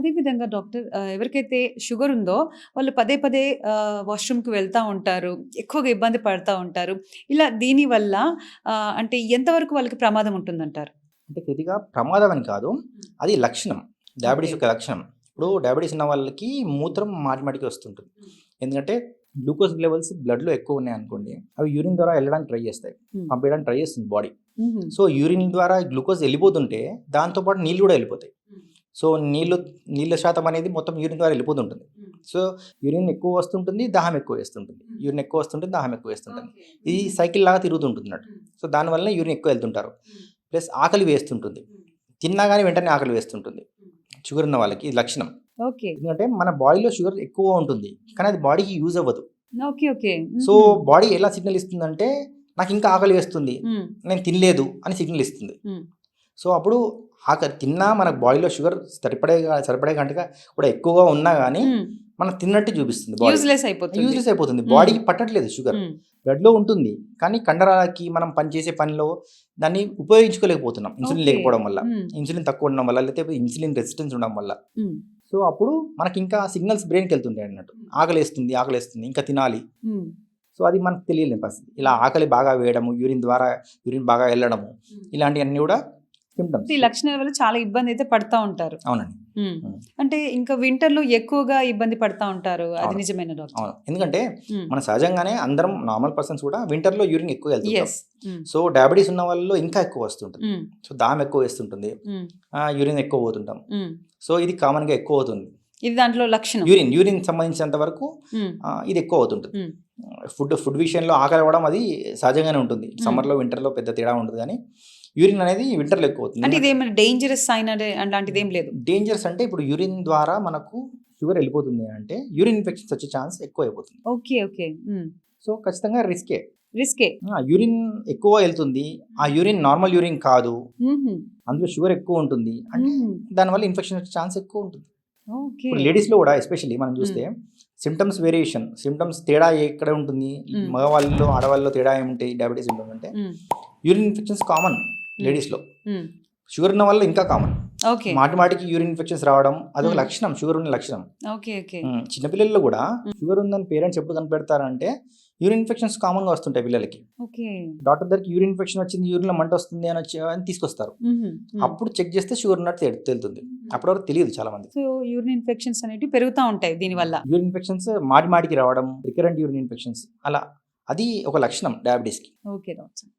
అదే విధంగా డాక్టర్ ఎవరికైతే షుగర్ ఉందో వాళ్ళు పదే పదే వాష్‌రూమ్‌కి వెళ్తా ఉంటారు. ఎక్కువగా ఇబ్బంది పడతా ఉంటారు. ఇలా దీనివల్ల అంటే ఎంతవరకు వాళ్ళకి ప్రమాదం ఉంటుందంటారు? అంటే కొద్దిగా ప్రమాదం అని కాదు. అది లక్షణం. ఓకే. డయాబెటిస్ యొక్క లక్షణం. ఇప్పుడు డయాబెటిస్ ఉన్న వాళ్ళకి మూత్రం మాటి మాటికి వస్తుంటుంది. ఎందుకంటే గ్లూకోజ్ లెవెల్స్ బ్లడ్‌లో ఎక్కువ ఉన్నాయనుకోండి, అవి యూరిన్ ద్వారా వెళ్ళడానికి ట్రై చేస్తాయి. హ్మ్. పంపేయడానికి ట్రై చేస్తుంది బాడీ. హుహు. సో, యూరిన్ ద్వారా గ్లూకోజ్ వెళ్ళిపోతుంటే దాంతో పాటు నీళ్ళు కూడా వెళ్ళిపోతాయి. సో, నీళ్ళ శాతం అనేది మొత్తం యూరిన్ ద్వారా వెళ్ళిపోతుంటుంది. సో, యూరిన్ ఎక్కువ వస్తుంటుంది, దాహం ఎక్కువ వేస్తుంటుంది. యూరిన్ ఎక్కువ వస్తుంటుంది, దాహం ఎక్కువ వేస్తుంటుంది. ఇది సైకిల్ లాగా తిరుగుతుంటుందన్నట్టు. సో, దానివల్ల యూరిన్ ఎక్కువ వెళ్తుంటారు. ప్లస్ ఆకలి వేస్తుంటుంది. తిన్నా గానీ వెంటనే ఆకలి వేస్తుంటుంది. షుగర్ ఉన్న వాళ్ళకి ఇది లక్షణం. ఓకే. ఎందుకంటే మన బాడీలో షుగర్ ఎక్కువ ఉంటుంది. కానీ అది బాడీకి యూజ్ అవ్వదు. ఓకే. ఓకే. సో, హుహు. బాడీ ఎలా సిగ్నల్ ఇస్తుందంటే నాకింకా ఆకలి వేస్తుంది. హ్మ్. నేను తినలేదు అని సిగ్నల్ ఇస్తుంది. హ్మ్. సో, అప్పుడు ఆకలి తిన్నా మన బాడీలో షుగర్ సరిపడే కంటగా కూడా ఎక్కువగా ఉన్నా గానీ హ్మ్. మనం తిన్నట్టు చూపిస్తుంది బాడీ. యూజ్‌లెస్ అయిపోతుంది. యూజ్‌లెస్ అయిపోతుంది. హ్మ్. బాడీకి పట్టట్లేదు షుగర్. హ్మ్. బ్లడ్‌లో ఉంటుంది. కానీ కండరాలకి మనం పనిచేసే పనిలో దాన్ని ఉపయోగించుకోలేకపోతున్నాం. Insulin okay. లేకపోవడం వల్ల. హ్మ్. ఇన్సులిన్ తక్కువ ఉండడం వల్ల, లేకపోతే ఇన్సులిన్ రెసిస్టెన్స్ ఉండడం వల్ల. హ్మ్. సో, అప్పుడు మనకింకా సిగ్నల్స్ బ్రెయిన్‌కెళ్తుంటాయన్నట్టు. ఆకలేస్తుంది, ఆకలేస్తుంది. ఇంకా తినాలి. హ్మ్. సో, అది మనకు తెలియలేని పరిస్థితి. ఇలా ఆకలి బాగా వేయడము, యూరిన్ బాగా ఎళ్ళడము, ఇలాంటియన్నీ కూడా సింప్టమ్స్. ఈ లక్షణాల వల్ల చాలా ఇబ్బందయితే పడతా ఉంటారు. అవునండి. హ్మ్. హ్మ్. అంటే ఇంకా వింటర్‌లో ఎక్కువగా ఇబ్బంది పడతా ఉంటారు. అది అవును. నిజమేనా డాక్టర్? అవును. ఎందుకంటే హ్మ్. మన సహజంగానే అందరం నార్మల్ పర్సన్స్ కూడా వింటర్‌లో యూరిన్ ఎక్కువ ఎళ్తుంటాం. యెస్. హ్మ్. సో, డయాబెటిస్ ఉన్న వాళ్ళలో ఇంకా ఎక్కువ వస్తుంటుంది. హ్మ్. సో, దాహం ఎక్కువ వేస్తుంటుంది. హ్మ్. యూరిన్ ఎక్కువ పోతుంటాం. హ్మ్. సో, ఇది కామన్‌గా ఎక్కువ అవుతుంది. ఇది దాంట్లో లక్షణం. యూరిన్ సంబంధించినంత వరకు హ్మ్. ఇది ఎక్కువ అవుతుంటుంది. హ్మ్. ఫుడ్ విషయంలో ఆకలి అవ్వడం అది సహజంగానే ఉంటుంది. హ్మ్. సమ్మర్‌లో, వింటర్‌లో పెద్ద తేడా ఉండదు గానీ, యూరిన్ అనేది వింటర్‌లో ఎక్కువ అవుతుంది. అంటే ఎందుకంటే ఇదేమైనా డేంజరస్ సైన్ అలాంటిదేం లేదు. డేంజర్స్ అంటే ఇప్పుడు యూరిన్ ద్వారా మనకు షుగర్ వెళ్ళిపోతుంది అంటే యూరిన్ ఇన్ఫెక్షన్స్ వచ్చే ఛాన్స్ ఎక్కువ అయిపోతుంది. ఓకే. ఓకే. హ్మ్. సో, ఖచ్చితంగా రిస్కే. రిస్కే. యూరిన్ ఎక్కువ వెళ్తుంది. ఆ యూరిన్ నార్మల్ యూరిన్ కాదు. హుహు. అందులో షుగర్ ఎక్కువ ఉంటుంది. అంటే హుహు. దానివల్ల ఇన్ఫెక్షన్ వచ్చే ఛాన్స్ ఎక్కువ ఉంటుంది. ఓకే. ఇప్పుడు లేడీస్‌లో కూడా ఎస్పెషల్లీ మనం హ్మ్. చూస్తే సింప్టమ్స్ తేడా ఎక్కడ ఉంటుంది? హ్మ్. మగవాళ్ళలో, ఆడవాళ్ళలో తేడా ఏముంటాయి డయాబెటిస్ సింప్టమ్స్ అంటే హ్మ్. యూరిన్ ఇన్ఫెక్షన్స్ కామన్ హ్మ్. లేడీస్‌లో. హ్మ్. షుగర్ ఉన్న వాళ్ళలో ఇంకా కామన్. ఓకే. మాటికి యూరిన్ ఇన్ఫెక్షన్స్ రావడం అదొక హ్మ్. లక్షణం. షుగర్ ఉన్న లక్షణం. ఓకే. ఓకే. చిన్న పిల్లల్లో కూడా హ్మ్. షుగర్ ఉందని పేరెంట్స్ ఎప్పుడు కనిపెడతారంటే యూరిన్ ఇన్ఫెక్షన్స్ కామన్‌గా వస్తుంటాయి పిల్లలకి. ఓకే. డాక్టర్ దగ్గరికి యూరిన్ ఇన్ఫెక్షన్ వచ్చింది, యూరిన్‌లో మంట వస్తుంది అని తీసుకొస్తారు. హుహు. హ్మ్. అప్పుడు చెక్ చేస్తే షుగర్ ఉన్నట్టు తేలుతుంది. అప్పటి వరకు తెలియదు చాలా మందికి. సో, యూరిన్ ఇన్ఫెక్షన్స్ అనేటివి పెరుగుతా ఉంటాయి దీనివల్ల. యూరిన్ ఇన్ఫెక్షన్స్ మాటికి రావడం, రికరెంట్ యూరిన్ ఇన్ఫెక్షన్స్ అలా. అది ఒక లక్షణం డయాబెటిస్‌కి. Okay doctor.